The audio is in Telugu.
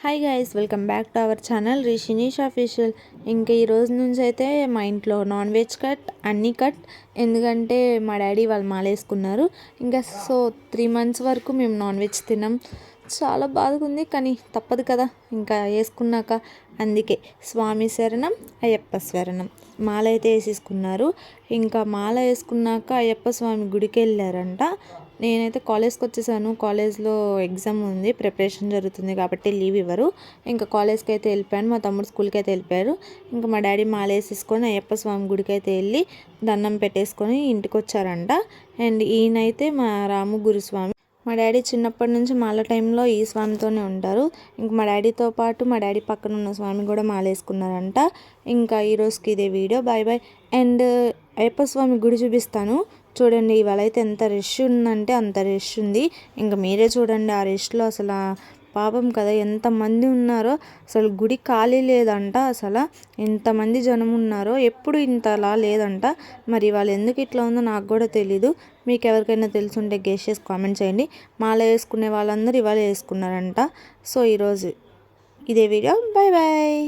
Hi guys, welcome back to our channel Rishinish official. ఇంకా ఈ రోజు నుంచి అయితే మా ఇంట్లో నాన్ వెజ్ కట్ అన్నీ కట్. ఎందుకంటే మా డాడీ వాళ్ళు మాలేసుకున్నారు. ఇంకా 3 months వరకు మేము నాన్ వెజ్ తిన్నాం. చాలా బాధగా ఉంది, కానీ తప్పదు కదా, ఇంకా వేసుకున్నాక. అందుకే స్వామి శరణం అయ్యప్ప శరణం మాల అయితే వేసేసుకున్నారు. ఇంకా మాల వేసుకున్నాక అయ్యప్ప స్వామి గుడికి వెళ్ళారంట. నేనైతే కాలేజ్కి వచ్చేసాను. కాలేజ్లో ఎగ్జామ్ ఉంది, ప్రిపరేషన్ జరుగుతుంది కాబట్టి లీవ్ ఇవ్వరు. ఇంకా కాలేజ్కి అయితే వెళ్ళిపోయాను. మా తమ్ముడు స్కూల్కి అయితే వెళ్ళిపోయారు. ఇంకా మా డాడీ మాల వేసేసుకొని అయ్యప్ప స్వామి గుడికి అయితే వెళ్ళి దండం పెట్టేసుకొని ఇంటికి వచ్చారంట. అండ్ ఈయనైతే మా రాము గురుస్వామి. మా డాడీ చిన్నప్పటి నుంచి మాల టైంలో ఈ స్వామితోనే ఉంటారు. ఇంక మా డాడీతో పాటు మా డాడీ పక్కన ఉన్న స్వామి కూడా మాల వేసుకున్నారంట. ఇంకా ఈరోజుకి ఇదే video. Bye bye. And Ayyappa Swami గుడి చూపిస్తాను చూడండి. ఇవాళ అయితే ఎంత రష్ ఉందంటే అంత రష్ ఉంది. ఇంకా మీరే చూడండి. ఆ రష్లో అసలు పాపం కదా ఎంతమంది ఉన్నారో. అసలు గుడి ఖాళీ లేదంట. అసలు ఎంతమంది జనం ఉన్నారో ఎప్పుడు ఇంతలా లేదంట. మరి వాళ్ళు ఎందుకు ఇట్లా ఉందో నాకు కూడా తెలీదు. మీకు ఎవరికైనా తెలుసుంటే గెస్ చేసి కామెంట్ చేయండి. మాల వేసుకునే వాళ్ళందరూ ఇవాళ వేసుకున్నారంట. సో ఈరోజు ఇదే వీడియో. Bye bye.